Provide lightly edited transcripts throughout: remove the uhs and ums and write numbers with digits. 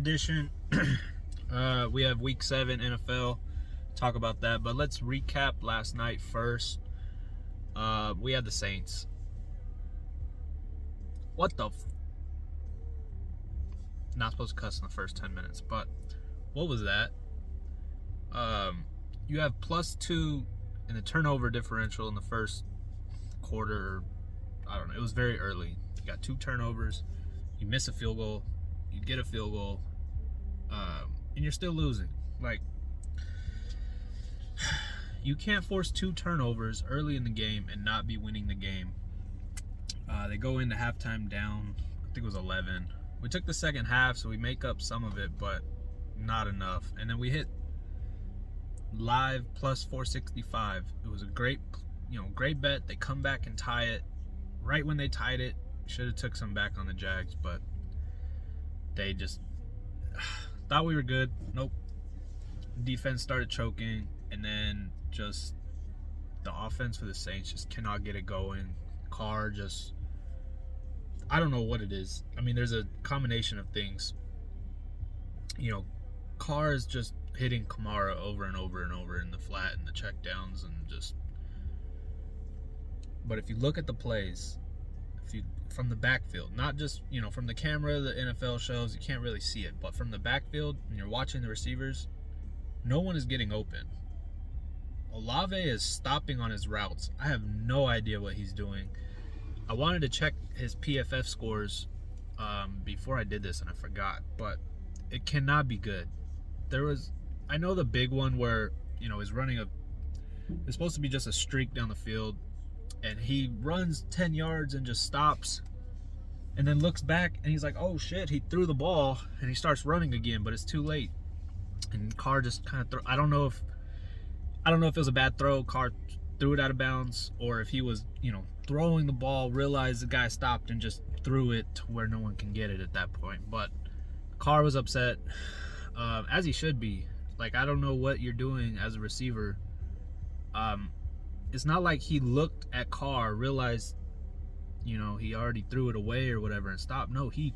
edition. We have Week 7 NFL. Talk about that, but let's recap last night first. We had the Saints. What the? Not supposed to cuss in the first 10 minutes, but what was that? You have +2 in the turnover differential in the first quarter. I don't know. It was very early. You got 2 turnovers. You miss a field goal. You get a field goal. And you're still losing. Like, you can't force 2 turnovers early in the game and not be winning the game. They go into halftime down, I think it was 11. We took the second half, so we make up some of it, but not enough. And then we hit live +465. It was a great bet. They come back and tie it. Right when they tied it, should have took some back on the Jags, but they just thought we were good. Nope. Defense started choking, and then just the offense for the Saints just cannot get it going. Carr just, I don't know what it is. I mean, there's a combination of things. Carr is just hitting Kamara over and over and over in the flat and the checkdowns and just. But if you look at the plays, from the backfield, not just from the camera, the NFL shows, you can't really see it, but from the backfield, when you're watching the receivers, no one is getting open. Olave is stopping on his routes. I have no idea what he's doing. I wanted to check his PFF scores before I did this, and I forgot, but it cannot be good. I know the big one where he's running it's supposed to be just a streak down the field, and he runs 10 yards and just stops and then looks back and he's like, oh shit, he threw the ball, and he starts running again, but it's too late. And Carr just kind of I don't know if it was a bad throw, Carr threw it out of bounds, or if he was, throwing the ball, realized the guy stopped and just threw it to where no one can get it at that point. But Carr was upset, as he should be. Like, I don't know what you're doing as a receiver. It's not like he looked at Carr, realized, he already threw it away or whatever and stopped. No, he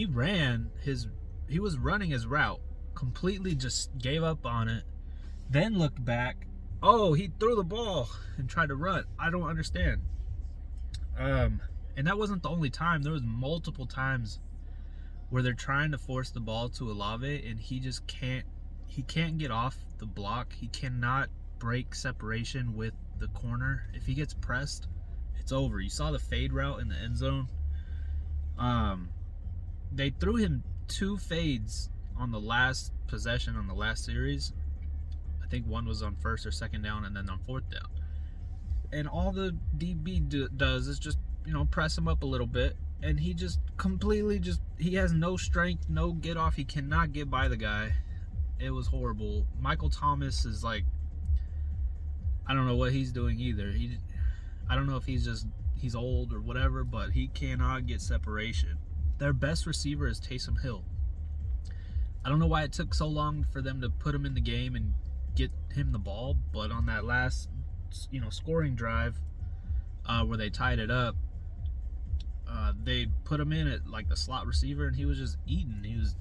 was running his route, completely just gave up on it, then looked back. Oh, he threw the ball and tried to run. I don't understand. And that wasn't the only time. There was multiple times where they're trying to force the ball to Olave, and he just can't get off the block. He cannot break separation with the corner. If he gets pressed, it's over. You saw the fade route in the end zone. They threw him 2 fades on the last possession on the last series. I think one was on first or second down, and then on fourth down. And all the DB does is just, press him up a little bit, and he just completely he has no strength, no get off. He cannot get by the guy. It was horrible. Michael Thomas is like, I don't know what he's doing either. I don't know if he's old or whatever, but he cannot get separation. Their best receiver is Taysom Hill. I don't know why it took so long for them to put him in the game and get him the ball, but on that last, scoring drive, where they tied it up, they put him in at like the slot receiver, and he was just eating. He was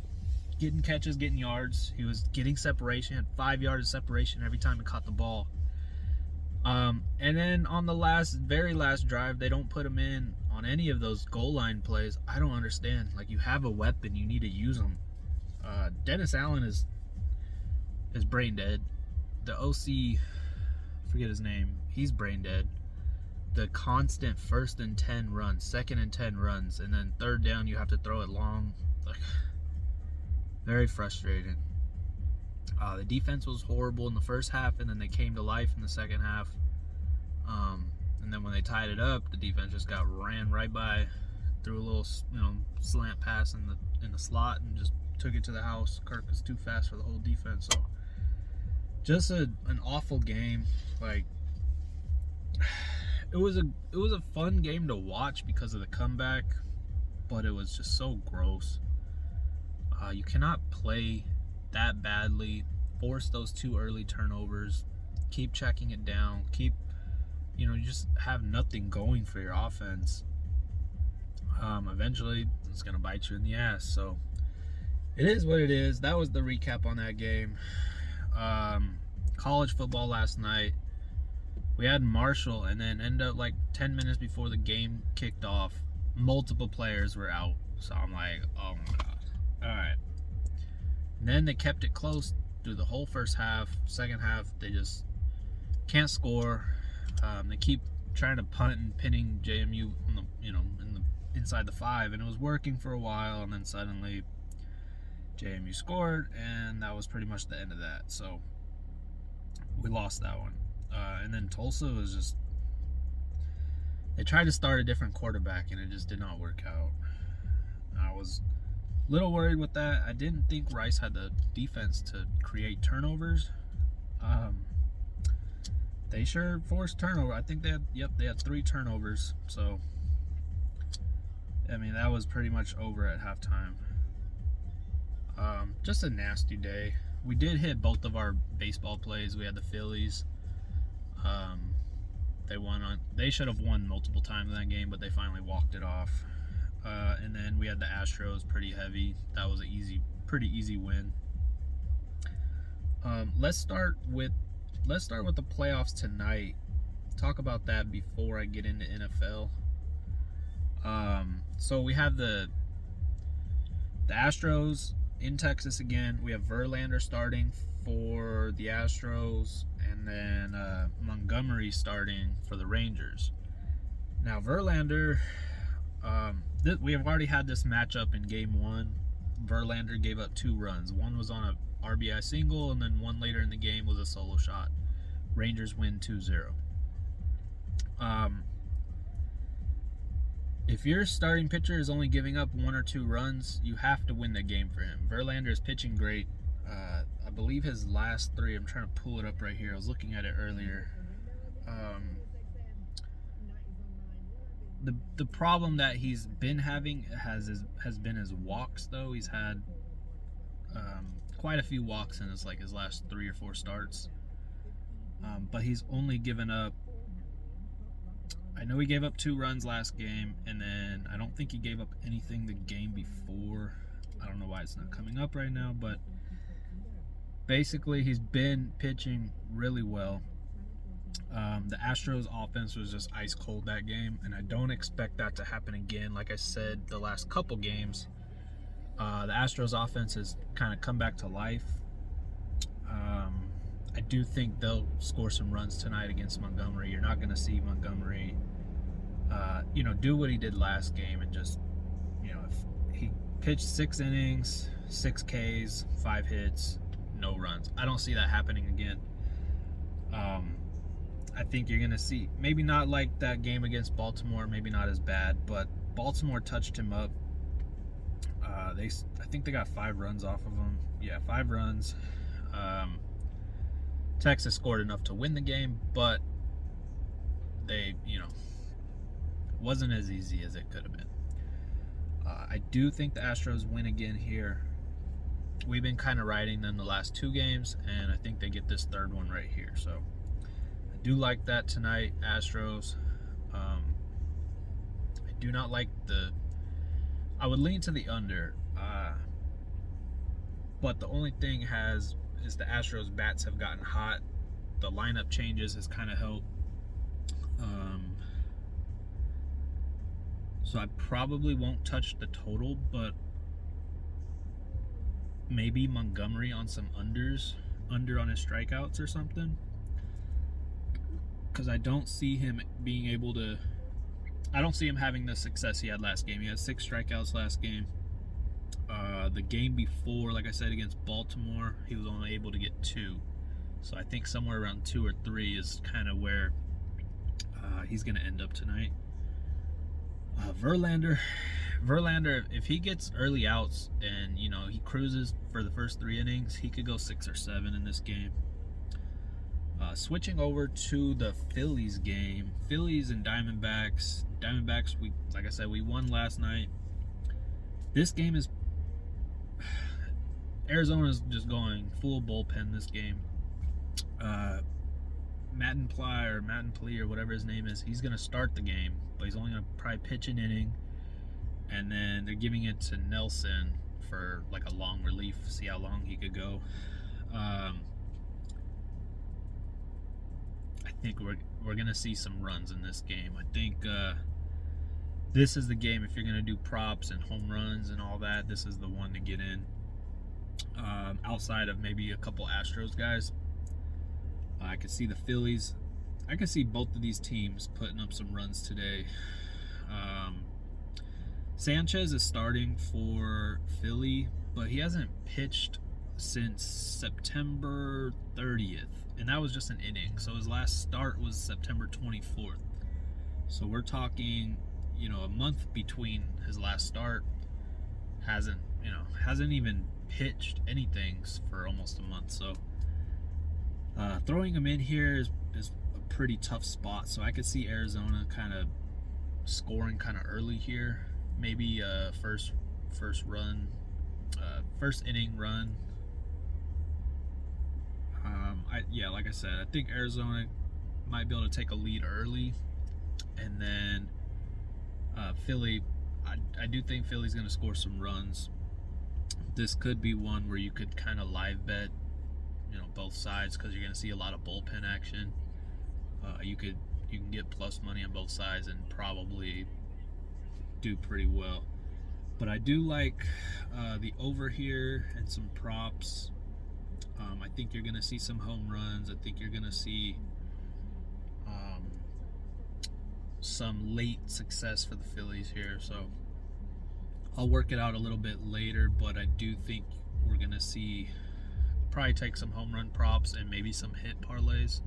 getting catches, getting yards. He was getting separation, had 5 yards of separation every time he caught the ball. And then on the very last drive, they don't put him in on any of those goal line plays. I don't understand. Like, you have a weapon, you need to use him. Dennis Allen is brain dead. The OC, forget his name, he's brain dead. The constant 1st and 10 runs, 2nd and 10 runs, and then 3rd down you have to throw it long. Like, very frustrating. The defense was horrible in the first half, and then they came to life in the second half. And then when they tied it up, the defense just got ran right by, threw a little, slant pass in the slot, and just took it to the house. Kirk was too fast for the whole defense. So just an awful game. Like, it was a fun game to watch because of the comeback, but it was just so gross. You cannot play that badly, force those 2 early turnovers, keep checking it down, you just have nothing going for your offense. Eventually it's going to bite you in the ass. So It is what it is. That was the recap on that game. College football last night. We had Marshall, and then ended up like 10 minutes before the game kicked off, multiple players were out. So I'm like, oh my god. All right. And then they kept it close through the whole first half. Second half, they just can't score. They keep trying to punt and pinning JMU on the, inside the 5, and it was working for a while, and then suddenly JMU scored, and that was pretty much the end of that. So we lost that one. And then Tulsa was just, they tried to start a different quarterback, and it just did not work out. I was a little worried with that. I didn't think Rice had the defense to create turnovers. They sure forced turnover. I think they had 3 turnovers. So, I mean, that was pretty much over at halftime. Just a nasty day. We did hit both of our baseball plays. We had the Phillies. They should have won multiple times in that game, but they finally walked it off. And then we had the Astros, pretty heavy. That was a pretty easy win. Let's start with the playoffs tonight. Talk about that before I get into NFL. So we have the Astros in Texas again. We have Verlander starting for the Astros, and then Montgomery starting for the Rangers. Now Verlander, we have already had this matchup in Game 1. Verlander gave up 2 runs. One was on a RBI single, and then one later in the game was a solo shot. Rangers win 2-0. If your starting pitcher is only giving up 1 or 2 runs, you have to win the game for him. Verlander is pitching great. I believe his last 3, I'm trying to pull it up right here. I was looking at it earlier. The problem that he's been having has been his walks, though. He's had quite a few walks in his last 3 or 4 starts. But he's only given up, I know he gave up 2 runs last game, and then I don't think he gave up anything the game before. I don't know why it's not coming up right now, but basically he's been pitching really well. The Astros offense was just ice cold that game, and I don't expect that to happen again. Like I said, the last couple games, the Astros offense has kind of come back to life. I do think they'll score some runs tonight against Montgomery. You're not going to see Montgomery, do what he did last game and just, if he pitched 6 innings, 6 Ks, 5 hits, no runs. I don't see that happening again. I think you're going to see, maybe not like that game against Baltimore, maybe not as bad, but Baltimore touched him up. I think they got 5 runs off of him. Yeah, 5 runs. Texas scored enough to win the game, but they, wasn't as easy as it could have been. I do think the Astros win again here. We've been kind of riding them the last 2 games, and I think they get this 3rd one right here. So I do like that tonight, Astros. I do not like I would lean to the under, but the only thing is the Astros bats have gotten hot. The lineup changes has kind of helped. So I probably won't touch the total, but maybe Montgomery on some under on his strikeouts or something. Because I don't see him having the success he had last game. He had 6 strikeouts last game. The game before, like I said, against Baltimore, he was only able to get 2. So I think somewhere around 2 or 3 is kind of where he's going to end up tonight. Verlander, if he gets early outs and, he cruises for the first 3 innings, he could go 6 or 7 in this game. Switching over to the Phillies game. Phillies and Diamondbacks. Diamondbacks, like I said, we won last night. This game is... Arizona's just going full bullpen this game. Matt Plee or whatever his name is, he's going to start the game, but he's only going to probably pitch an inning, and then they're giving it to Nelson for like a long relief, see how long he could go. I think we're gonna see some runs in this game. I think this is the game if you're gonna do props and home runs and all that. This is the one to get in. Outside of maybe a couple Astros guys, I could see the Phillies. I could see both of these teams putting up some runs today. Sanchez is starting for Philly, but he hasn't pitched since September 30th, and that was just an inning. So his last start was September 24th. So we're talking, a month between his last start. Hasn't even pitched anything for almost a month. So throwing him in here is a pretty tough spot. So I could see Arizona kind of scoring kind of early here. Maybe first inning run. Like I said, I think Arizona might be able to take a lead early, and then Philly. I do think Philly's going to score some runs. This could be one where you could kind of live bet, both sides, because you're going to see a lot of bullpen action. You can get plus money on both sides and probably do pretty well. But I do like the over here and some props. I think you're going to see some home runs. I think you're going to see some late success for the Phillies here. So I'll work it out a little bit later, but I do think we're going to see probably take some home run props and maybe some hit parlays.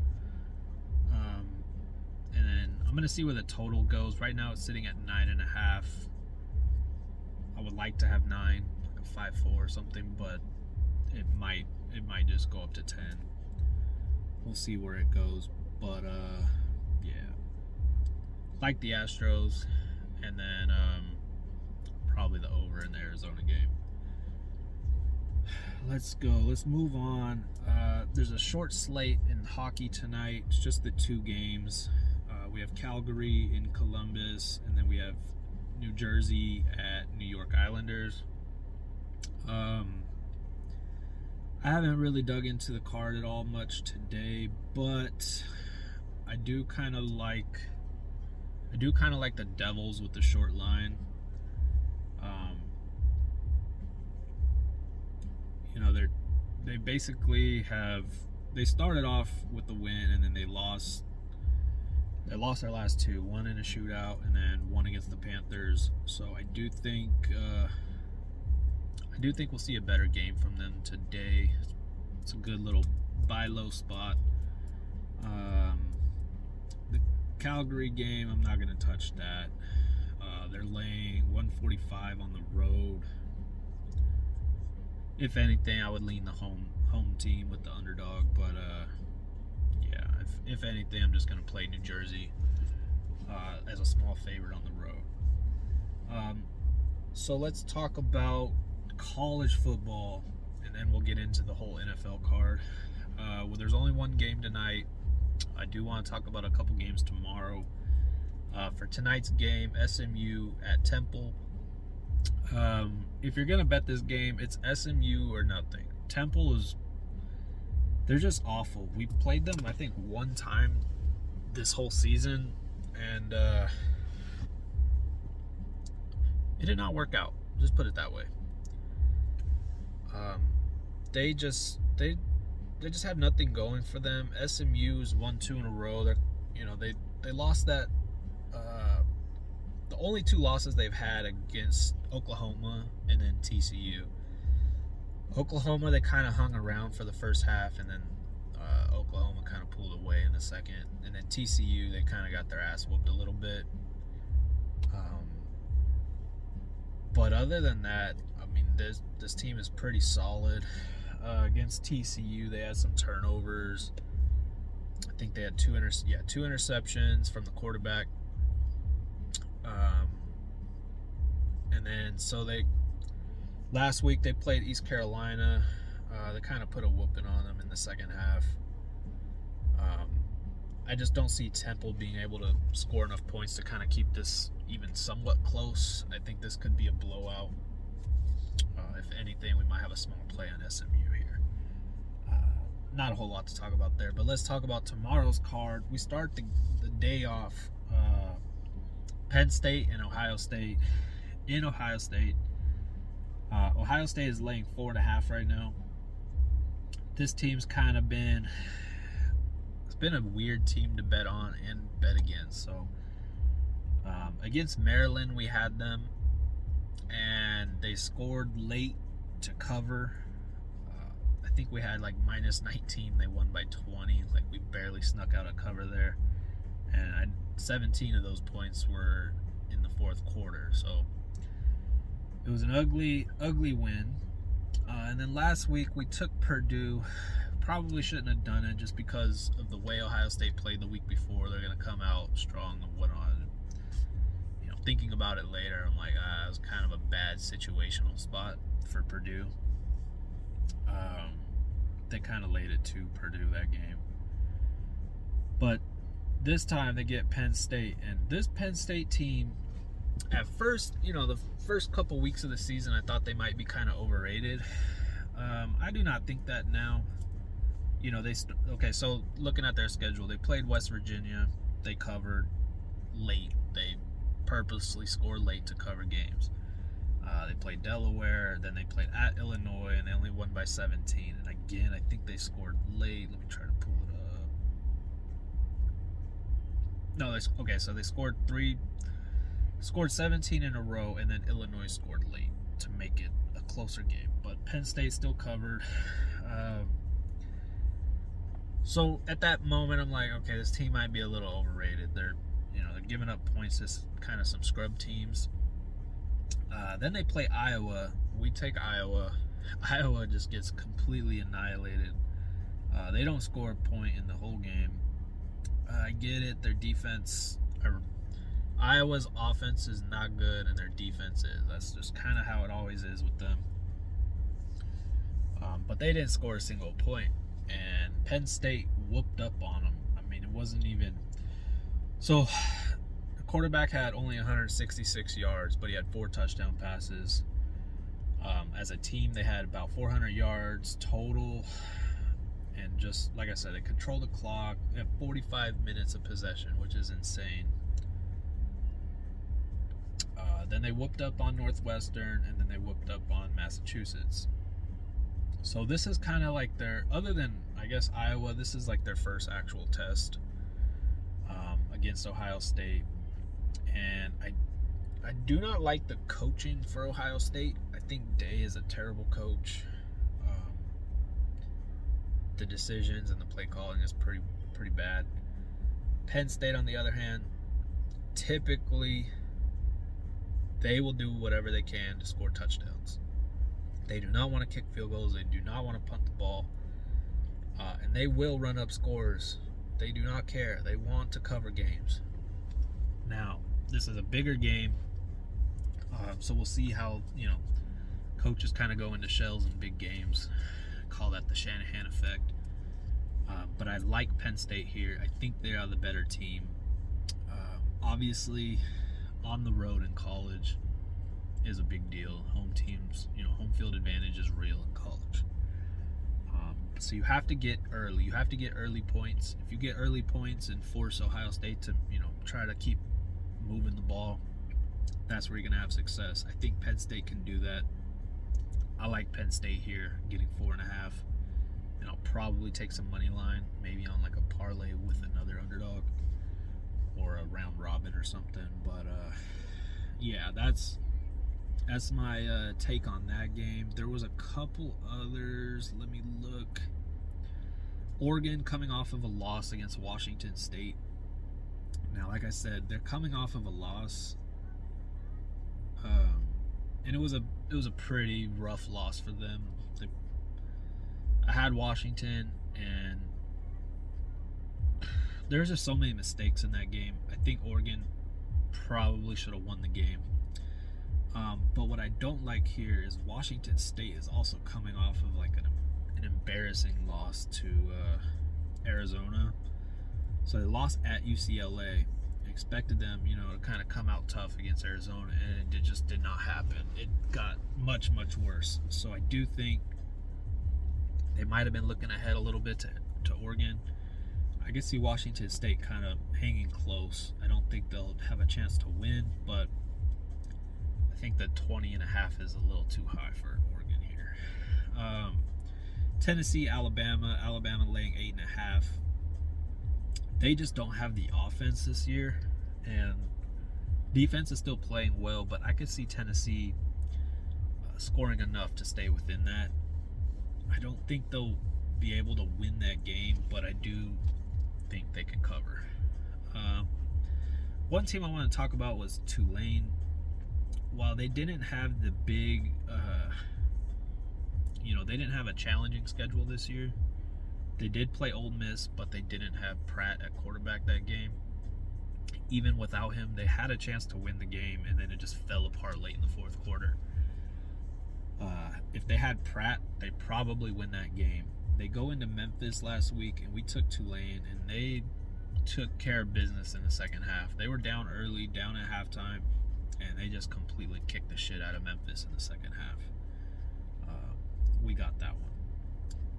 And then I'm going to see where the total goes. Right now it's sitting at 9.5. I would like to have 9, like a 5-4 or something, but it might just go up to 10. We'll see where it goes. But like the Astros, and then probably the over in the Arizona game. Let's go. Let's move on. There's a short slate in hockey tonight. It's just the 2 games. We have Calgary in Columbus, and then we have New Jersey at New York Islanders. I haven't really dug into the card at all much today, but I do kind of like the Devils with the short line. They basically they started off with the win, and then they lost their last 2, one in a shootout and then one against the Panthers. So I do think we'll see a better game from them today. It's a good little buy low spot. The Calgary game, I'm not going to touch that. They're laying 145 on the road. If anything, I would lean the home team with the underdog, but if anything, I'm just going to play New Jersey as a small favorite on the road. So let's talk about college football, and then we'll get into the whole NFL card. Well, there's only one game tonight. I do want to talk about a couple games tomorrow. For tonight's game, SMU at Temple. If you're going to bet this game, it's SMU or nothing. Temple they're just awful. We played them, I think, one time this whole season, and it did not work out. Just put it that way. They just have nothing going for them. SMU's won 2 in a row. They lost that. The only 2 losses they've had against Oklahoma and then TCU. Oklahoma, they kind of hung around for the first half, and then Oklahoma kind of pulled away in the second. And then TCU, they kind of got their ass whooped a little bit. But other than that, I mean, this team is pretty solid. Against TCU, they had some turnovers. I think they had 2 interceptions from the quarterback. And then last week they played East Carolina. They kind of put a whooping on them in the second half. I just don't see Temple being able to score enough points to kind of keep this even somewhat close. I think this could be a blowout. If anything, we might have a small play on SMU here. Not a whole lot to talk about there, but let's talk about tomorrow's card. We start the day off Penn State and Ohio State. In Ohio State, Ohio State is laying 4.5 right now. This team's kind of been a weird team to bet on and bet against. So against Maryland, we had them, and they scored late to cover. I think we had like minus 19. They won by 20. Like, we barely snuck out a cover there, and 17 of those points were in the fourth quarter. So it was an ugly win. And then last week we took Purdue. Probably shouldn't have done it just because of the way Ohio State played the week before. They're going to come out strong and whatnot. Thinking about it later, I'm like, it was kind of a bad situational spot for Purdue. They kind of laid it to Purdue that game. But this time they get Penn State. And this Penn State team, at first, the first couple weeks of the season, I thought they might be kind of overrated. I do not think that now. So looking at their schedule, they played West Virginia. They covered late. They purposely scored late to cover games. They played Delaware, then they played at Illinois, and they only won by 17. And again, I think they scored late. Let me try to pull it up. No, so they scored 17 in a row, and then Illinois scored late to make it a closer game. But Penn State still covered. So at that moment, I'm like, okay, this team might be a little overrated. They're giving up points to kind of some scrub teams. Then they play Iowa. We take Iowa. Iowa just gets completely annihilated. They don't score a point in the whole game. I get it. Their defense, Iowa's offense is not good, and their defense is. That's just kind of how it always is with them. But they didn't score a single point, and Penn State whooped up on them. I mean, it wasn't even. So, the quarterback had only 166 yards, but he had 4 touchdown passes. As a team, they had about 400 yards total. And just, like I said, they control the clock. They have 45 minutes of possession, which is insane. Then they whooped up on Northwestern, and then they whooped up on Massachusetts. So this is kind of like other than, I guess, Iowa, this is like their first actual test against Ohio State. And I do not like the coaching for Ohio State. I think Day is a terrible coach. The decisions and the play calling is pretty bad. Penn State, on the other hand, typically they will do whatever they can to score touchdowns. They do not want to kick field goals. They do not want to punt the ball. And they will run up scores. They do not care. They want to cover games. Now, this is a bigger game. So we'll see how, coaches kind of go into shells in big games. Call that the Shanahan effect. But I like Penn State here. I think they are the better team. Obviously, on the road in college is a big deal. Home teams, home field advantage is real in college. So you have to get early. You have to get early points. If you get early points and force Ohio State to, try to keep moving the ball, that's where you're going to have success. I think Penn State can do that. I like Penn State here, getting 4.5. And I'll probably take some money line, maybe on like a parlay with another underdog or a round robin or something. But yeah, that's my take on that game. There was a couple others. Let me look. Oregon coming off of a loss against Washington State. Now, like I said, they're coming off of a loss, and it was a pretty rough loss for them. I had Washington, and there's just so many mistakes in that game. I think Oregon probably should have won the game. But what I don't like here is Washington State is also coming off of like an embarrassing loss to Arizona. So they lost at UCLA, expected them, to kind of come out tough against Arizona, and it just did not happen. It got much, much worse. So I do think they might have been looking ahead a little bit to Oregon. I can see Washington State kind of hanging close. I don't think they'll have a chance to win, but I think that 20.5 is a little too high for Oregon here. Tennessee, Alabama laying 8.5. They just don't have the offense this year, and defense is still playing well, but I could see Tennessee scoring enough to stay within that. I don't think they'll be able to win that game, but I do think they can cover. One team I want to talk about was Tulane. While they didn't have the big, they didn't have a challenging schedule this year. They did play Ole Miss, but they didn't have Pratt at quarterback that game. Even without him, they had a chance to win the game, and then it just fell apart late in the fourth quarter. If they had Pratt, they probably win that game. They go into Memphis last week, and we took Tulane, and they took care of business in the second half. They were down early, down at halftime, and they just completely kicked the shit out of Memphis in the second half. We got that one.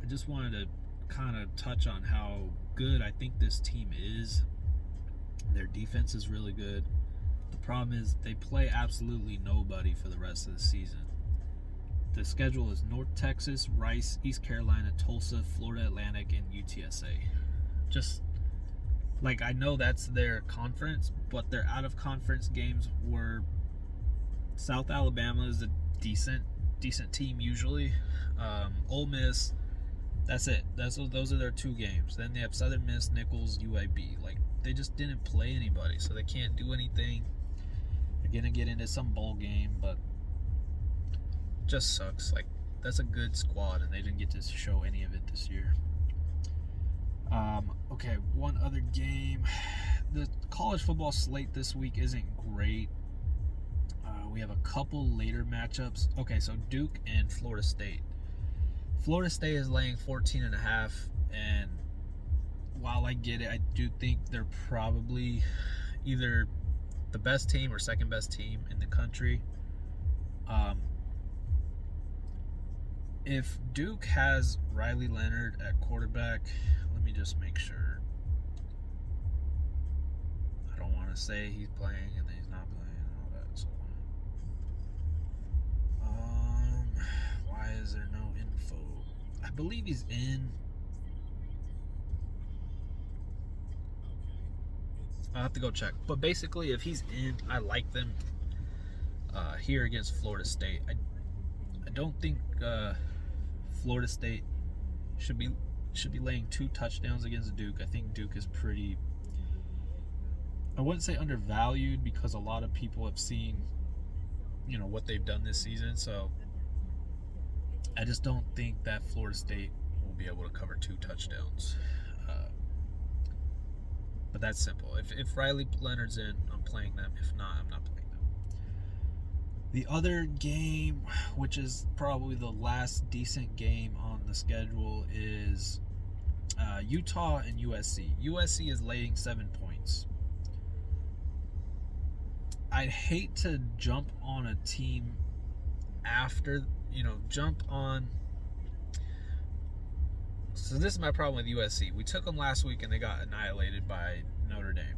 I just wanted to kind of touch on how good I think this team is. Their defense is really good. The problem is they play absolutely nobody for the rest of the season. The schedule is North Texas, Rice, East Carolina, Tulsa, Florida Atlantic, and UTSA. Just like, I know that's their conference, but their out of conference games were South Alabama is a decent team usually. Ole Miss, that's it. Those are their two games. Then they have Southern Miss, Nichols, UAB. Like, they just didn't play anybody, so they can't do anything. They're gonna get into some bowl game, but just sucks. Like, that's a good squad, and they didn't get to show any of it this year. Okay, one other game. The college football slate this week isn't great. We have a couple later matchups. Okay, so Duke and Florida State. Florida State is laying 14.5, and while I get it, I do think they're probably either the best team or second best team in the country. If Duke has Riley Leonard at quarterback, let me just make sure. I don't want to say he's playing and he's not playing and all that. So, why is there no info? I believe he's in. I'll have to go check. But basically, if he's in, I like them here against Florida State. I don't think Florida State should be laying 2 touchdowns against Duke. I think Duke is pretty, I wouldn't say undervalued, because a lot of people have seen, what they've done this season. So I just don't think that Florida State will be able to cover 2 touchdowns. But that's simple. If Riley Leonard's in, I'm playing them. If not, I'm not playing them. The other game, which is probably the last decent game on the schedule, is Utah and USC. USC is laying 7 points. I'd hate to jump on a team after, So this is my problem with USC. We took them last week and they got annihilated by Notre Dame.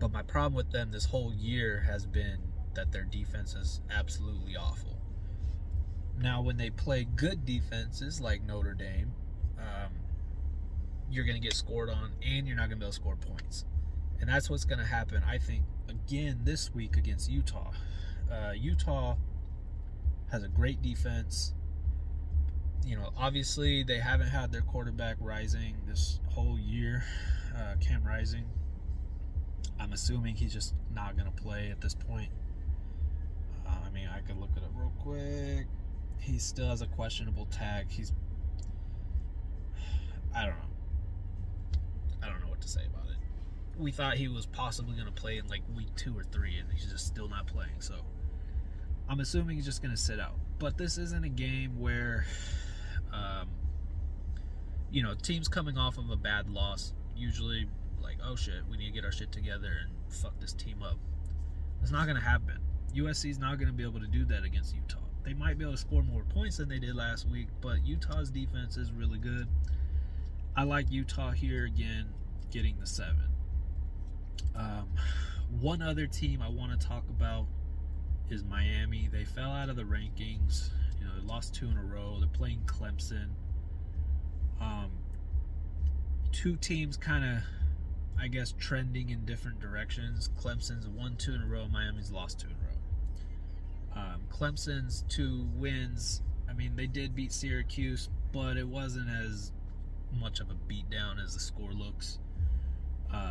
But my problem with them this whole year has been that their defense is absolutely awful. Now, when they play good defenses like Notre Dame, you're going to get scored on, and you're not going to be able to score points. And that's what's going to happen, I think, again this week against Utah. Utah has a great defense. Obviously they haven't had their quarterback Rising this whole year, Cam Rising. I'm assuming he's just not going to play at this point. I could look it up real quick. He still has a questionable tag. I don't know what to say about it. We thought he was possibly going to play in like week 2 or 3, and he's just still not playing. So I'm assuming he's just going to sit out. But this isn't a game where, teams coming off of a bad loss, usually like, oh shit, we need to get our shit together and fuck this team up. It's not going to happen. USC is not going to be able to do that against Utah. They might be able to score more points than they did last week, but Utah's defense is really good. I like Utah here again, getting the 7. One other team I want to talk about is Miami. They fell out of the rankings. They lost 2 in a row. They're playing Clemson. Two teams kind of, I guess, trending in different directions. Clemson's won 2 in a row. Miami's lost 2 in a row. Clemson's 2 wins. I mean, they did beat Syracuse, but it wasn't as much of a beatdown as the score looks.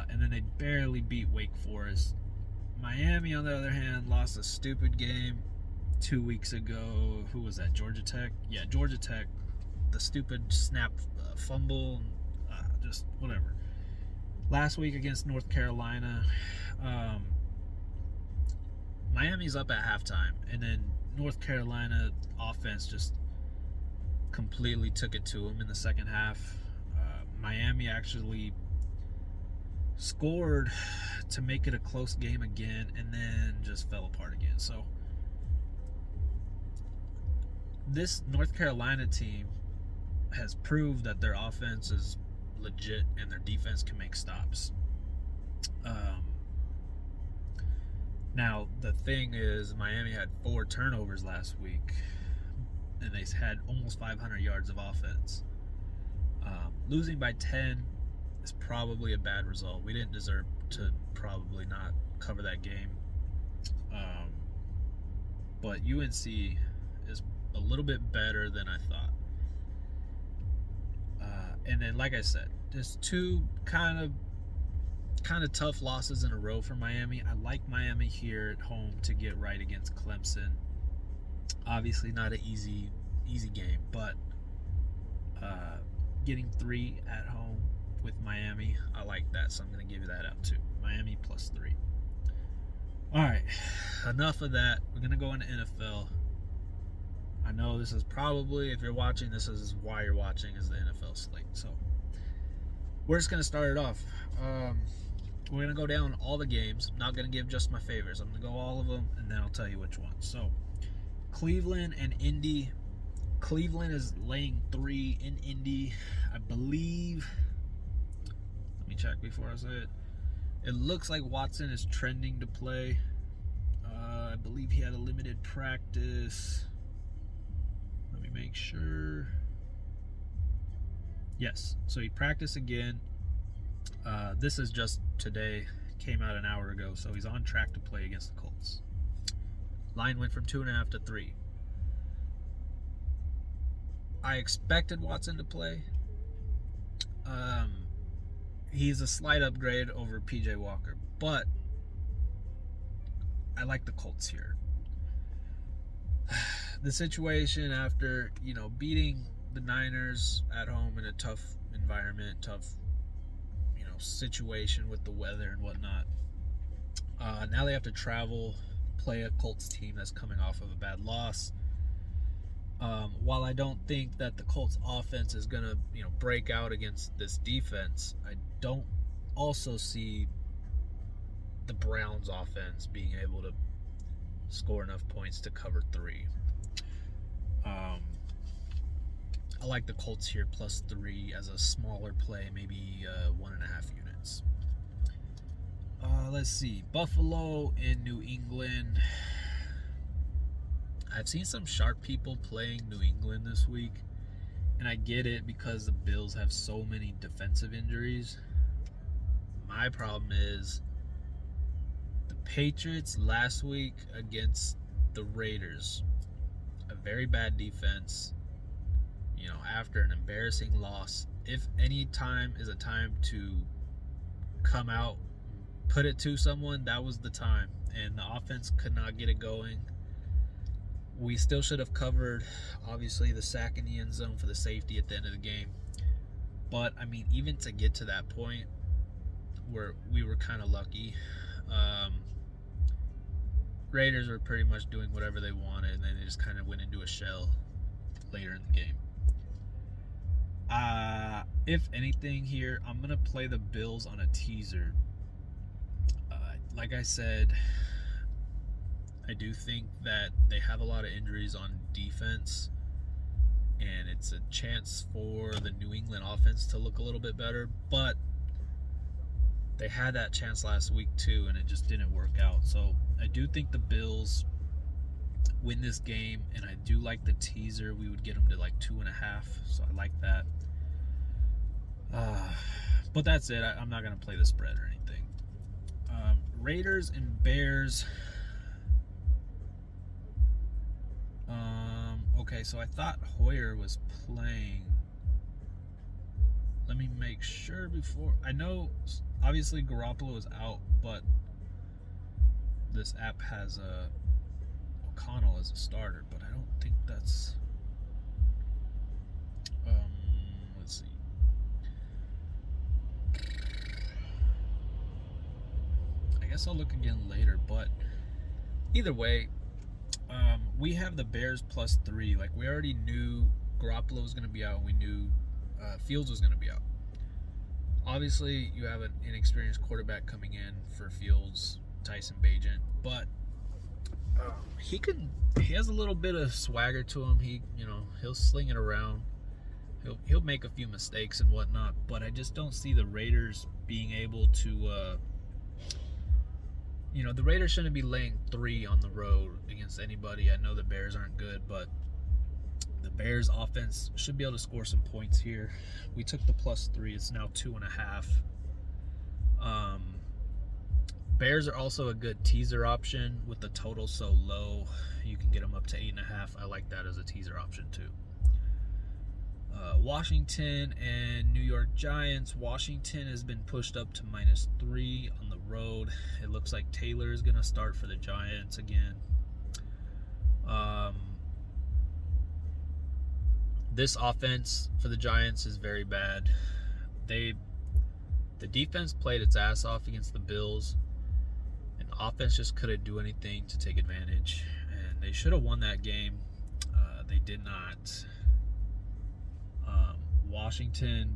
And then they barely beat Wake Forest. Miami, on the other hand, lost a stupid game 2 weeks ago. Who was that? Georgia Tech? Yeah, Georgia Tech. The stupid snap fumble. Just whatever. Last week against North Carolina, Miami's up at halftime, and then North Carolina offense just completely took it to them in the second half. Miami actually scored to make it a close game again, and then just fell apart again. So this North Carolina team has proved that their offense is legit and their defense can make stops. Now, the thing is, Miami had 4 turnovers last week, and they had almost 500 yards of offense. Losing by 10 is probably a bad result. We didn't deserve to probably not cover that game. But UNC is a little bit better than I thought. And then, like I said, there's 2 kind of tough losses in a row for Miami. I like Miami here at home to get right against Clemson. Obviously not an easy game, but getting 3 at home with Miami, I like that, so I'm going to give you that out too. Miami plus 3. All right, enough of that. We're going to go into NFL. I know this is probably, if you're watching, this is why you're watching, is the NFL slate. So we're just going to start it off. We're going to go down all the games. I'm not going to give just my favorites. I'm going to go all of them, and then I'll tell you which ones. So Cleveland and Indy. Cleveland is laying 3 in Indy, I believe. Let me check before I say it. It looks like Watson is trending to play. I believe he had a limited practice. Let me make sure. Yes, so he practiced again. This is just today, came out an hour ago, so he's on track to play against the Colts. Line went from 2.5 to 3. I expected Watson to play. He's a slight upgrade over PJ Walker, but I like the Colts here. The situation after, beating the Niners at home in a tough environment, tough, situation with the weather and whatnot. Now they have to travel, play a Colts team that's coming off of a bad loss. While I don't think that the Colts offense is going to, break out against this defense, I don't also see the Browns offense being able to score enough points to cover 3. I like the Colts here plus 3 as a smaller play, maybe 1.5 units. Let's see. Buffalo and New England. I've seen some sharp people playing New England this week, and I get it because the Bills have so many defensive injuries. My problem is the Patriots last week against the Raiders, a very bad defense, after an embarrassing loss. If any time is a time to come out, put it to someone, that was the time, and the offense could not get it going. We still should have covered, obviously, the sack in the end zone for the safety at the end of the game. But, even to get to that point, we were kind of lucky. Raiders were pretty much doing whatever they wanted, and then they just kind of went into a shell later in the game. If anything here, I'm going to play the Bills on a teaser. Like I said, I do think that they have a lot of injuries on defense, and it's a chance for the New England offense to look a little bit better, but they had that chance last week too, and it just didn't work out. So I do think the Bills win this game, and I do like the teaser. We would get them to like 2.5, so I like that. But that's it. I'm not going to play the spread or anything. Raiders and Bears. Okay, so I thought Hoyer was playing. Let me make sure before. I know, obviously, Garoppolo is out, but this app has O'Connell as a starter, but I don't think that's. Let's see. I guess I'll look again later, but either way, we have the Bears +3. Like, we already knew Garoppolo was going to be out, and we knew Fields was going to be out. Obviously, you have an inexperienced quarterback coming in for Fields, Tyson Bagent, but he has a little bit of swagger to him. He'll sling it around. He'll make a few mistakes and whatnot, but I just don't see the Raiders being able to. The Raiders shouldn't be laying 3 on the road against anybody. I know the Bears aren't good, but the Bears offense should be able to score some points here. We took the +3. It's now 2.5. Bears are also a good teaser option with the total so low. You can get them up to 8.5. I like that as a teaser option too. Washington and New York Giants. Washington has been pushed up to -3 on the road. It looks like Taylor is going to start for the Giants again. This offense for the Giants is very bad. The defense played its ass off against the Bills, and the offense just couldn't do anything to take advantage. And they should have won that game. They did not. Washington,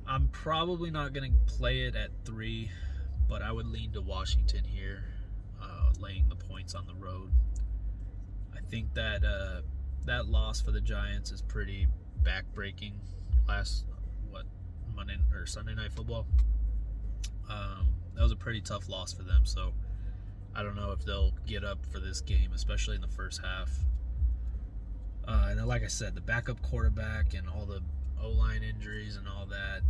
I'm probably not going to play it at 3, but I would lean to Washington here, laying the points on the road. I think that that loss for the Giants is pretty backbreaking. Last Monday or Sunday Night Football, that was a pretty tough loss for them. So I don't know if they'll get up for this game, especially in the first half. And like I said, the backup quarterback and all the O-line injuries and all that,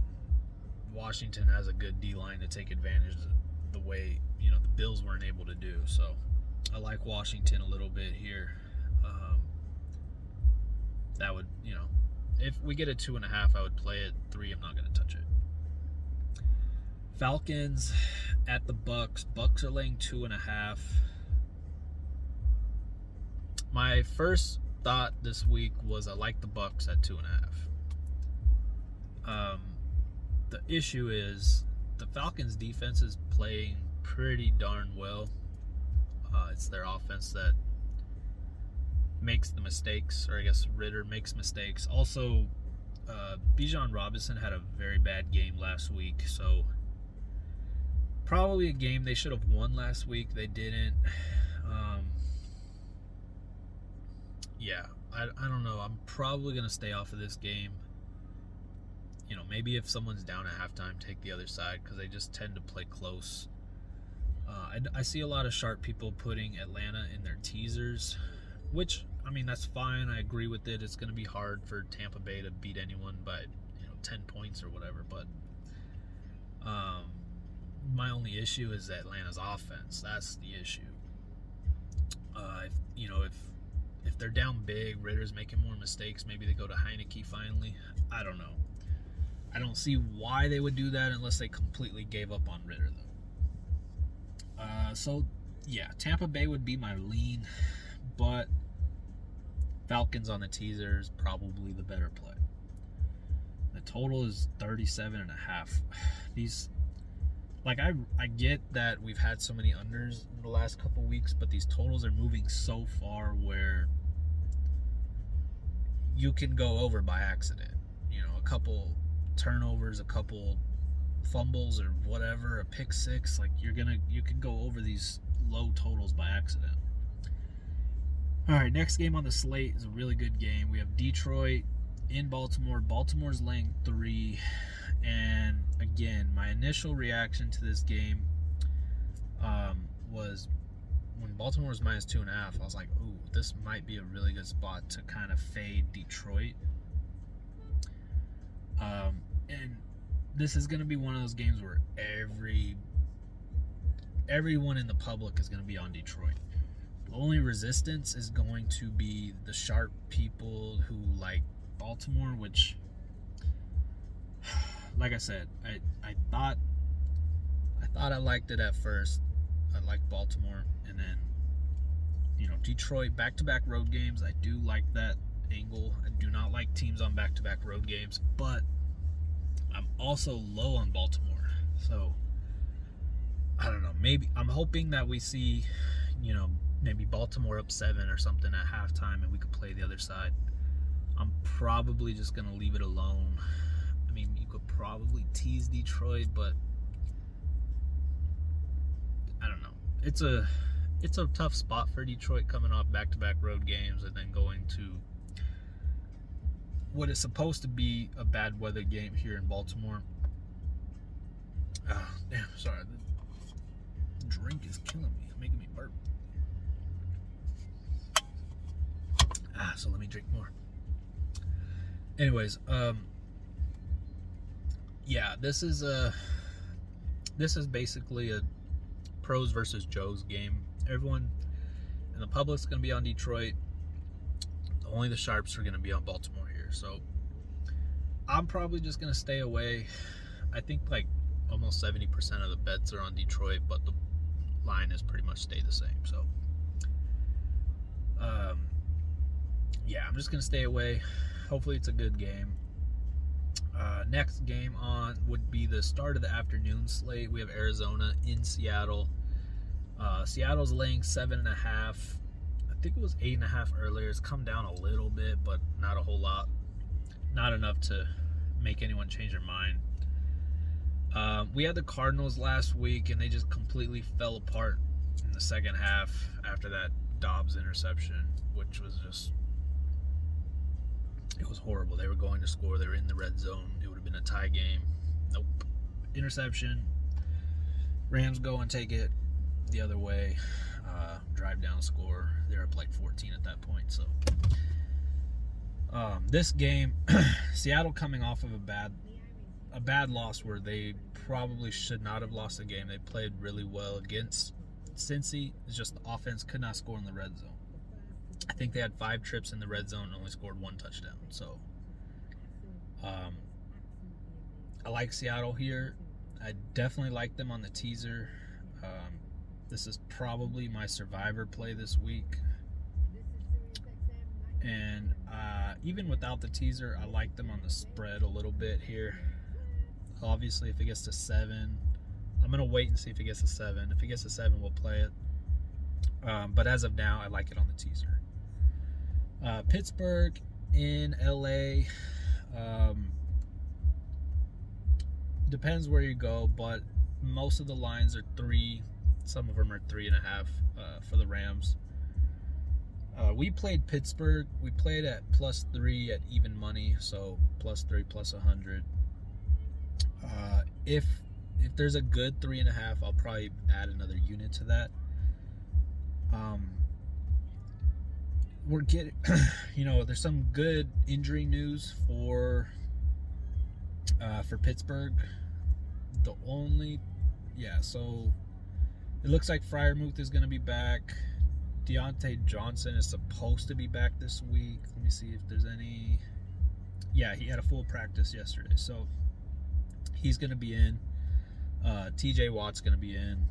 Washington has a good D-line to take advantage of the way, the Bills weren't able to do. So I like Washington a little bit here. That would, if we get a 2.5, I would play it. 3, I'm not going to touch it. Falcons at the Bucks. Bucks are laying 2.5. My first thought this week was I like the Bucks at 2.5. The issue is the Falcons defense is playing pretty darn well. It's their offense that makes the mistakes, or I guess Ritter makes mistakes. Also, Bijan Robinson had a very bad game last week, so probably a game they should have won last week. They didn't. Yeah, I don't know. I'm probably going to stay off of this game. Maybe if someone's down at halftime, take the other side, because they just tend to play close. I see a lot of sharp people putting Atlanta in their teasers, which, that's fine. I agree with it. It's going to be hard for Tampa Bay to beat anyone by 10 points or whatever, but my only issue is Atlanta's offense. That's the issue. If they're down big, Ritter's making more mistakes, maybe they go to Heineke finally. I don't know. I don't see why they would do that unless they completely gave up on Ritter, though. So, yeah, Tampa Bay would be my lean, but Falcons on the teaser is probably the better play. The total is 37.5. These, I get that we've had so many unders in the last couple weeks, but these totals are moving so far where you can go over by accident. You know, a couple turnovers, a couple fumbles or whatever, a pick six, like you can go over these low totals by accident. All right, next game on the slate is a really good game. We have Detroit in Baltimore. Baltimore's laying 3, and again, my initial reaction to this game was when Baltimore was minus 2.5. I was like, "Ooh, this might be a really good spot to kind of fade Detroit." And this is going to be one of those games where everyone in the public is going to be on Detroit. The only resistance is going to be the sharp people who like Baltimore, which, like I said, I thought I liked it at first. I liked Baltimore, and then, you know, Detroit, back-to-back road games. I do like that angle. I do not like teams on back-to-back road games, but I'm also low on Baltimore. So, I don't know. Maybe I'm hoping that we see, you know, maybe Baltimore up 7 or something at halftime, and we could play the other side. I'm probably just going to leave it alone. I mean, you could probably tease Detroit, but I don't know. It's a tough spot for Detroit coming off back-to-back road games and then going to what is supposed to be a bad weather game here in Baltimore. Oh, damn, sorry. The drink is killing me. It's making me burp. So let me drink more. Anyways, yeah, this is basically a pros versus Joes game. Everyone in the public's going to be on Detroit. Only the sharps are going to be on Baltimore here. So I'm probably just going to stay away. I think like almost 70% of the bets are on Detroit, but the line has pretty much stayed the same. So yeah, I'm just going to stay away. Hopefully it's a good game. Next game on would be the start of the afternoon slate. We have Arizona in Seattle. Seattle's laying 7.5. I think it was 8.5 earlier. It's come down a little bit, but not a whole lot. Not enough to make anyone change their mind. We had the Cardinals last week, and they just completely fell apart in the second half after that Dobbs interception, which was just, it was horrible. They were going to score. They were in the red zone. It would have been a tie game. Nope. Interception. Rams go and take it the other way. Drive down, score. They're up like 14 at that point. So this game, Seattle coming off of a bad loss where they probably should not have lost the game. They played really well against Cincy. It's just the offense could not score in the red zone. I think they had 5 trips in the red zone and only scored 1 touchdown. So I like Seattle here. I definitely like them on the teaser. This is probably my survivor play this week. And even without the teaser, I like them on the spread a little bit here. Obviously, if it gets to 7, I'm going to wait and see if it gets to 7. If it gets to 7, we'll play it. But as of now, I like it on the teaser. Pittsburgh in LA. Depends where you go, but most of the lines are 3. Some of them are 3.5 for the Rams. We played Pittsburgh. We played at +3 at even money, so +3 +100. If there's a good 3.5, I'll probably add another unit to that. We're getting, there's some good injury news for Pittsburgh. So it looks like Freiermuth is going to be back. Deontay Johnson is supposed to be back this week. Let me see if there's any. Yeah, he had a full practice yesterday, so he's going to be in. TJ Watt's going to be in.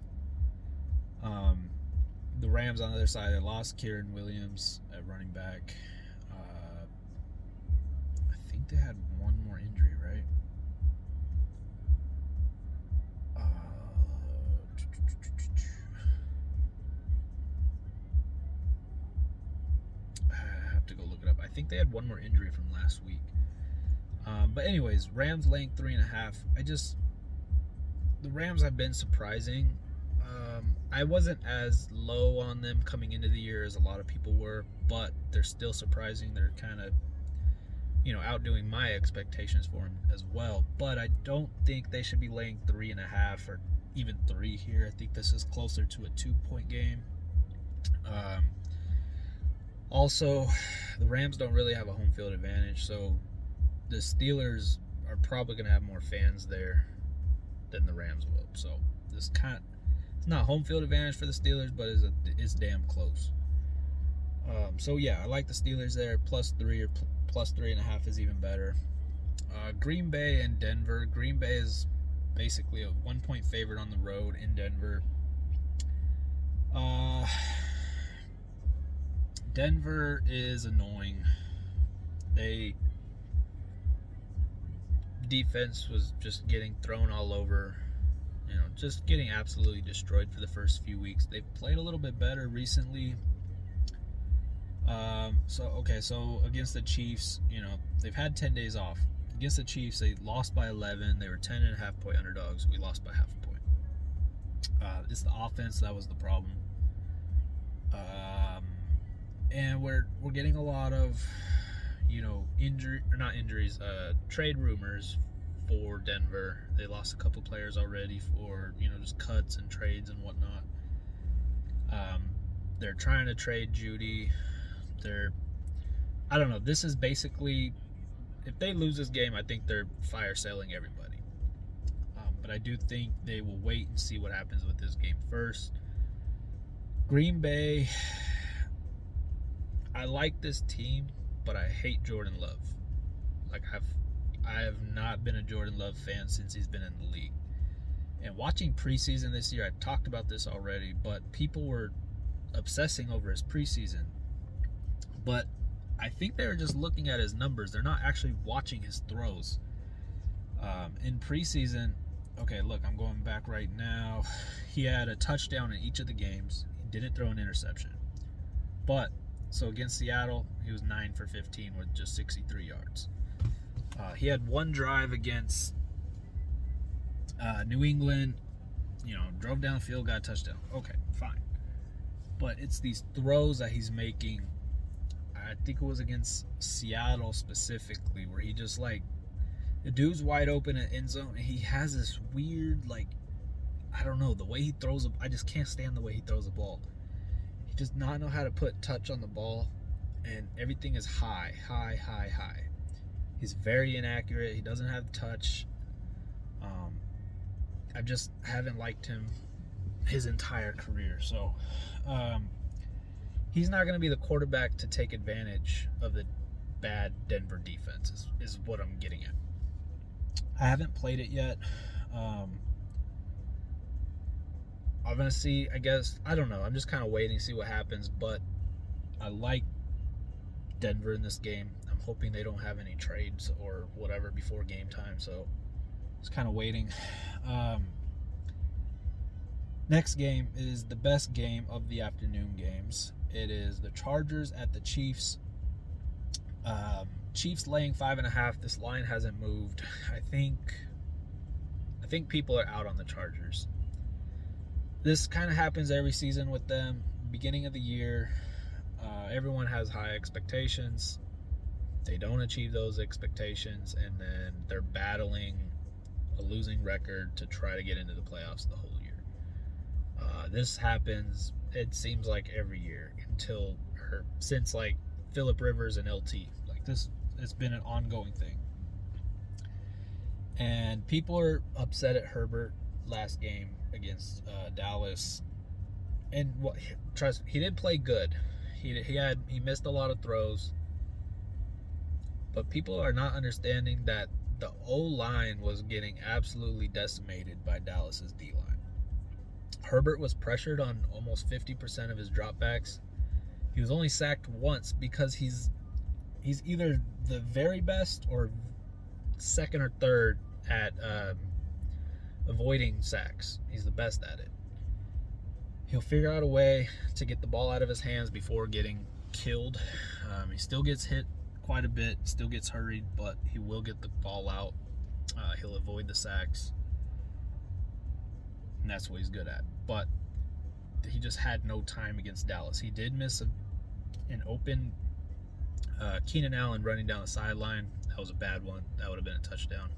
The Rams on the other side, they lost Kieran Williams at running back. I think they had one more injury, right? I have to go look it up. I think they had one more injury from last week. But anyways, Rams laying 3.5. The Rams have been surprising. I wasn't as low on them coming into the year as a lot of people were, but they're still surprising. They're kind of, outdoing my expectations for them as well. But I don't think they should be laying 3.5 or even 3 here. I think this is closer to a 2-point game. Also, the Rams don't really have a home field advantage, so the Steelers are probably going to have more fans there than the Rams will. So it's not home field advantage for the Steelers, but it's damn close. So yeah, I like the Steelers there. +3 or +3.5 is even better. Green Bay and Denver. Green Bay is basically a 1-point favorite on the road in Denver. Denver is annoying. Defense was just getting thrown all over, just getting absolutely destroyed for the first few weeks. They've played a little bit better recently. So against the Chiefs, they've had 10 days off. Against the Chiefs, they lost by 11. They were 10.5-point underdogs. We lost by half a point. It's the offense that was the problem. And we're getting a lot of, trade rumors for Denver. They lost a couple players already for, just cuts and trades and whatnot. They're trying to trade Judy. I don't know. This is basically, if they lose this game, I think they're fire selling everybody. But I do think they will wait and see what happens with this game first. Green Bay, I like this team, but I hate Jordan Love. I have not been a Jordan Love fan since he's been in the league. And watching preseason this year, I've talked about this already, but people were obsessing over his preseason. But I think they were just looking at his numbers. They're not actually watching his throws. In preseason, okay, look, I'm going back right now. He had a touchdown in each of the games. He didn't throw an interception. But, so against Seattle, he was 9 for 15 with just 63 yards. He had one drive against New England, drove downfield, got a touchdown. Okay, fine. But it's these throws that he's making. I think it was against Seattle specifically, where he just the dude's wide open in end zone, and he has this weird, I don't know, the way he throws I just can't stand the way he throws the ball. He does not know how to put touch on the ball, and everything is high. He's very inaccurate. He doesn't have touch. I just haven't liked him his entire career. So he's not going to be the quarterback to take advantage of the bad Denver defense is what I'm getting at. I haven't played it yet. I'm going to see, I guess. I don't know. I'm just kind of waiting to see what happens. But I like Denver in this game. I'm hoping they don't have any trades or whatever before game time. So just kind of waiting. Next game is the best game of the afternoon games. It is the Chargers at the Chiefs. Chiefs laying 5.5. This line hasn't moved. I think people are out on the Chargers. This kind of happens every season with them. Beginning of the year, everyone has high expectations. They don't achieve those expectations, and then they're battling a losing record to try to get into the playoffs the whole year. This happens, it seems like every year since Phillip Rivers and LT. It's been an ongoing thing. And people are upset at Herbert last game against Dallas. And trust me, he did play good. He missed a lot of throws. But people are not understanding that the O-line was getting absolutely decimated by Dallas's D-line. Herbert was pressured on almost 50% of his dropbacks. He was only sacked once because he's either the very best or second or third at avoiding sacks. He's the best at it. He'll figure out a way to get the ball out of his hands before getting killed. He still gets hit quite a bit, still gets hurried, but he will get the ball out. He'll avoid the sacks, and that's what he's good at. But he just had no time against Dallas. He did miss an open Keenan Allen running down the sideline. That was a bad one. That would have been a touchdown.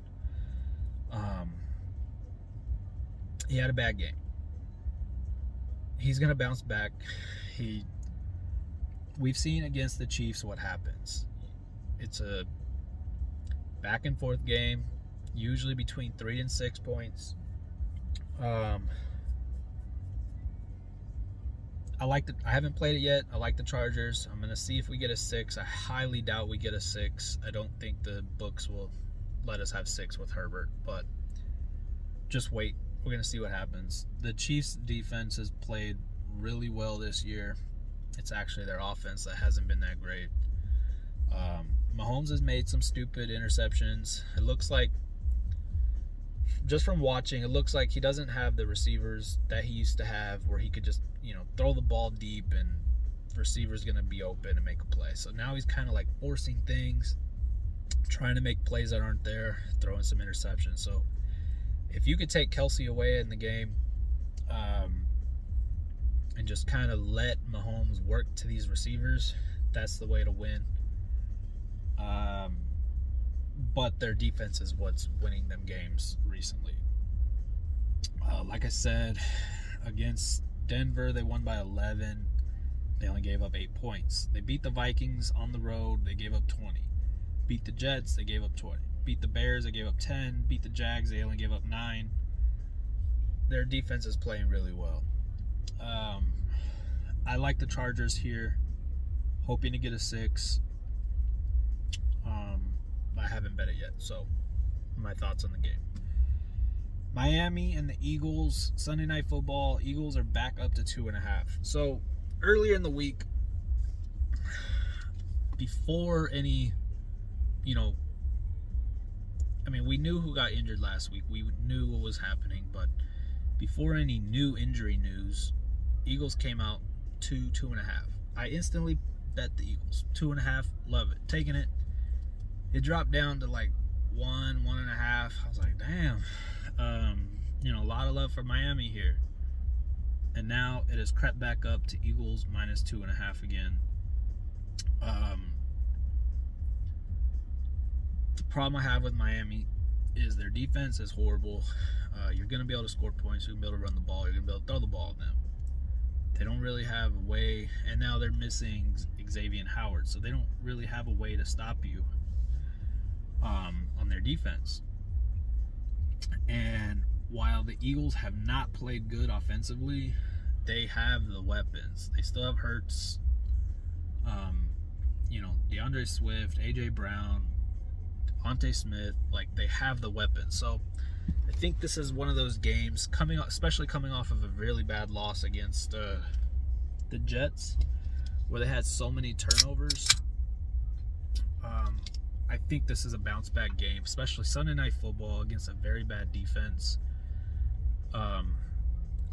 He had a bad game. He's going to bounce back. We've seen against the Chiefs what happens. It's a back and forth game, usually between 3 and 6 points. I haven't played it yet. I like the Chargers. I'm going to see if we get a 6. I highly doubt we get a 6. I don't think the books will let us have 6 with Herbert, but just wait. We're going to see what happens. The Chiefs' defense has played really well this year. It's actually their offense that hasn't been that great. Mahomes has made some stupid interceptions. It looks like, just from watching, it looks like he doesn't have the receivers that he used to have where he could just, throw the ball deep and the receiver's going to be open and make a play. So now he's kind of like forcing things, trying to make plays that aren't there, throwing some interceptions. So if you could take Kelsey away in the game and just kind of let Mahomes work to these receivers, that's the way to win. But their defense is what's winning them games recently. Like I said, against Denver, they won by 11. They only gave up 8 points. They beat the Vikings on the road. They gave up 20. Beat the Jets. They gave up 20. Beat the Bears. They gave up 10. Beat the Jags. They only gave up 9. Their defense is playing really well. I like the Chargers here, hoping to get a 6. I haven't bet it yet, so my thoughts on the game. Miami and the Eagles, Sunday Night Football. Eagles are back up to 2.5. So earlier in the week, before any, we knew who got injured last week. We knew what was happening, but before any new injury news, Eagles came out 2.5. I instantly bet the Eagles. 2.5, love it. Taking it. It dropped down to like 1.5. I was like, damn. A lot of love for Miami here. And now it has crept back up to Eagles minus 2.5 again. The problem I have with Miami is their defense is horrible. You're going to be able to score points. You're going to be able to run the ball. You're going to be able to throw the ball at them. They don't really have a way. And now they're missing Xavier Howard. So they don't really have a way to stop you on their defense. And while the Eagles have not played good offensively, they have the weapons. They still have Hurts, DeAndre Swift, A.J. Brown, Devontae Smith. Like, they have the weapons. So I think this is one of those games, especially coming off of a really bad loss against the Jets, where they had so many turnovers. I think this is a bounce-back game, especially Sunday Night Football against a very bad defense. I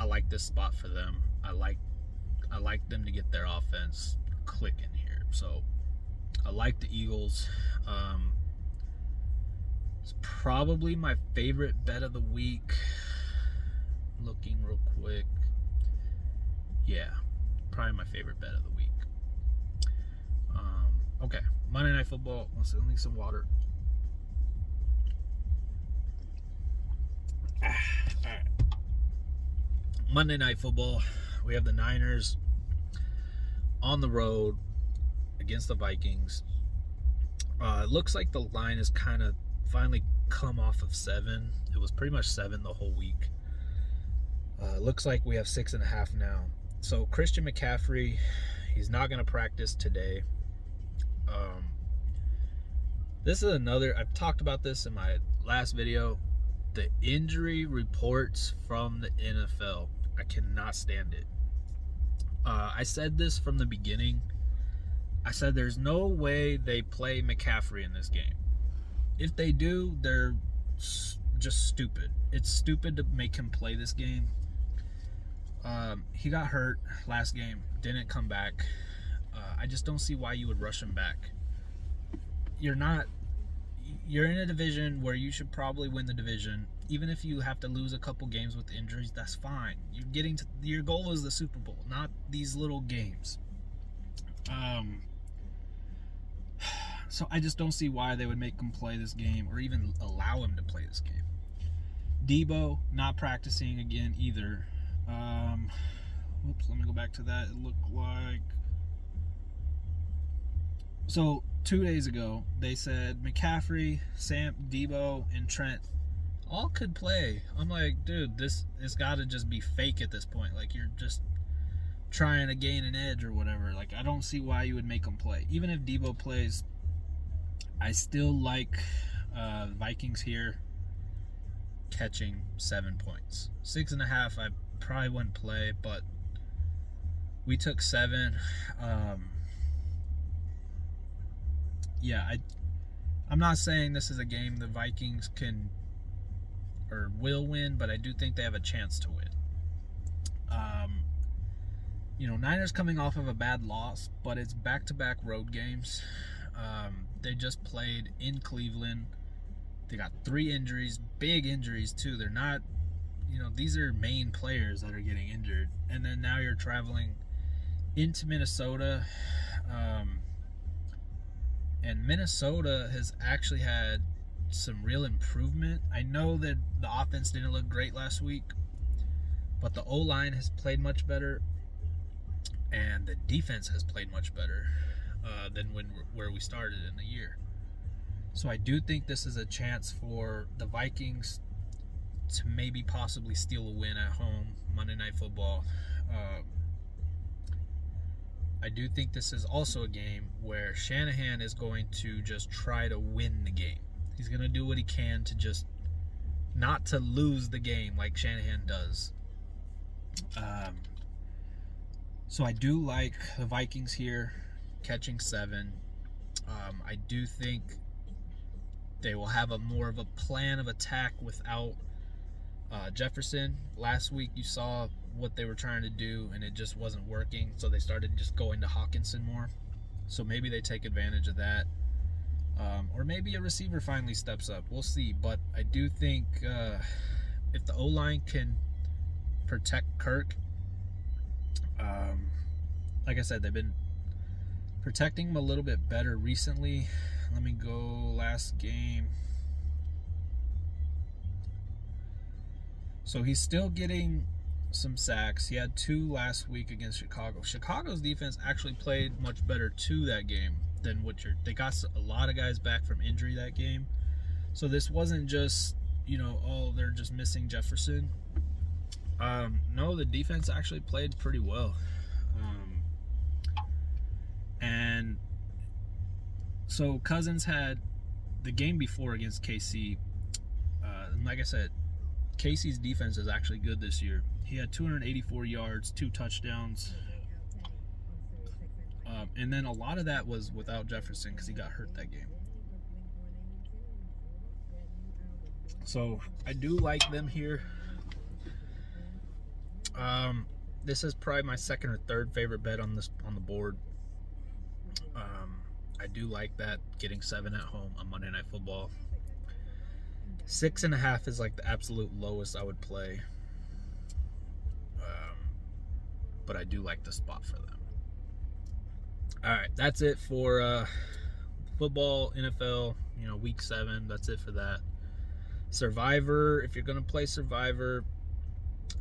like this spot for them. I like them to get their offense clicking here. So I like the Eagles. It's probably my favorite bet of the week. Looking real quick. Yeah, probably my favorite bet of the week. Okay, Monday Night Football. Let's need some water. All right. Monday Night Football. We have the Niners on the road against the Vikings. It looks like the line has kind of finally come off of 7. It was pretty much 7 the whole week. Looks like we have 6.5 now. So Christian McCaffrey, he's not going to practice today. This is another, I've talked about this in my last video, the injury reports from the NFL. I cannot stand it. I said this from the beginning. I said there's no way they play McCaffrey in this game. If they do, they're just stupid. It's stupid to make him play this game. He got hurt last game, didn't come back. I just don't see why you would rush him back. you're in a division where you should probably win the division. Even if you have to lose a couple games with injuries, that's fine. Your goal is the Super Bowl, not these little games. So I just don't see why they would make him play this game or even allow him to play this game. Debo not practicing again either. Let me go back to that. It looked like... So 2 days ago, they said McCaffrey, Sam, Debo, and Trent all could play. I'm like, dude, it's got to just be fake at this point. Like, you're just trying to gain an edge or whatever. Like, I don't see why you would make them play. Even if Debo plays, I still like Vikings here catching 7 points. 6.5, I probably wouldn't play, but we took 7. I'm not saying this is a game the Vikings can or will win, but I do think they have a chance to win. Niners coming off of a bad loss, but it's back-to-back road games. They just played in Cleveland. They got 3 injuries, big injuries too. They're not, these are main players that are getting injured. And then now you're traveling into Minnesota. And Minnesota has actually had some real improvement. I know that the offense didn't look great last week, but the O-line has played much better, and the defense has played much better than where we started in the year. So I do think this is a chance for the Vikings to maybe possibly steal a win at home, Monday Night Football. I do think this is also a game where Shanahan is going to just try to win the game. He's going to do what he can to just not to lose the game like Shanahan does. So I do like the Vikings here catching 7. I do think they will have more of a plan of attack without Jefferson. Last week you saw what they were trying to do and it just wasn't working, so they started just going to Hawkinson more. So maybe they take advantage of that, or maybe a receiver finally steps up. We'll see. But I do think if the O-line can protect Kirk, like I said, they've been protecting him a little bit better recently. Let me go last game. So he's still getting some sacks. He had 2 last week against Chicago. Chicago's defense actually played much better to that game than they got a lot of guys back from injury that game. So this wasn't just, they're just missing Jefferson. No, the defense actually played pretty well. And so Cousins had the game before against KC. And like I said, KC's defense is actually good this year. He had 284 yards, 2 touchdowns. And then a lot of that was without Jefferson because he got hurt that game. So I do like them here. This is probably my second or third favorite bet on the board. I do like that, getting 7 at home on Monday Night Football. 6.5 is like the absolute lowest I would play. But I do like the spot for them. Alright, that's it for football, NFL, week 7. That's it for that. Survivor, if you're going to play Survivor,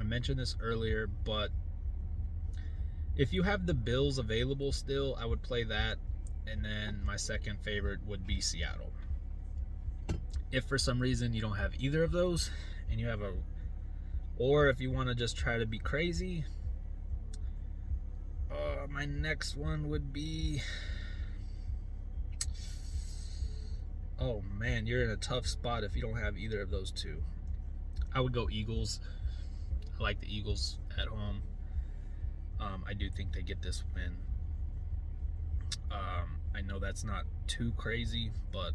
I mentioned this earlier, but if you have the Bills available still, I would play that. And then my second favorite would be Seattle. If for some reason you don't have either of those, and you have or if you want to just try to be crazy, my next one would be, oh man, you're in a tough spot if you don't have either of those 2. I would go Eagles. I like the Eagles at home. I do think they get this win. I know that's not too crazy, but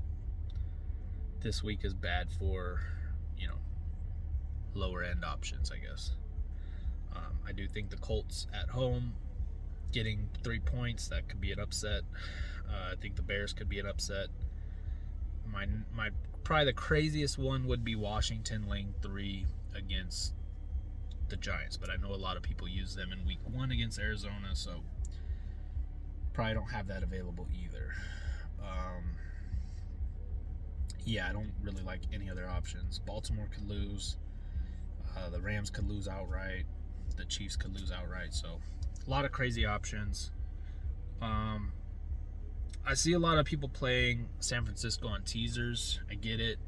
this week is bad for, lower end options, I guess. I do think the Colts at home getting 3 points, that could be an upset. I think the Bears could be an upset. my probably the craziest one would be Washington laying 3 against the Giants, but I know a lot of people use them in week 1 against Arizona, so probably don't have that available either. Yeah, I don't really like any other options. Baltimore could lose. The Rams could lose outright. The Chiefs could lose outright. So a lot of crazy options. I see a lot of people playing San Francisco on teasers. I get it.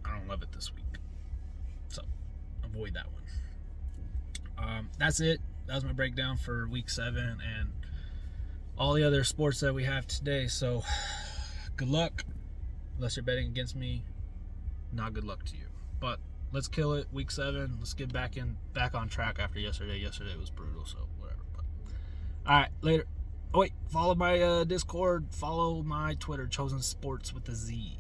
I don't love it this week. So avoid that one. That's it. That was my breakdown for week 7 and all the other sports that we have today. So good luck. Unless you're betting against me, not good luck to you. But let's kill it. Week 7. Let's get back on track after yesterday. Yesterday was brutal, so whatever. But all right, later. Oh wait, follow my Discord. Follow my Twitter, Chosen Sports with a Z.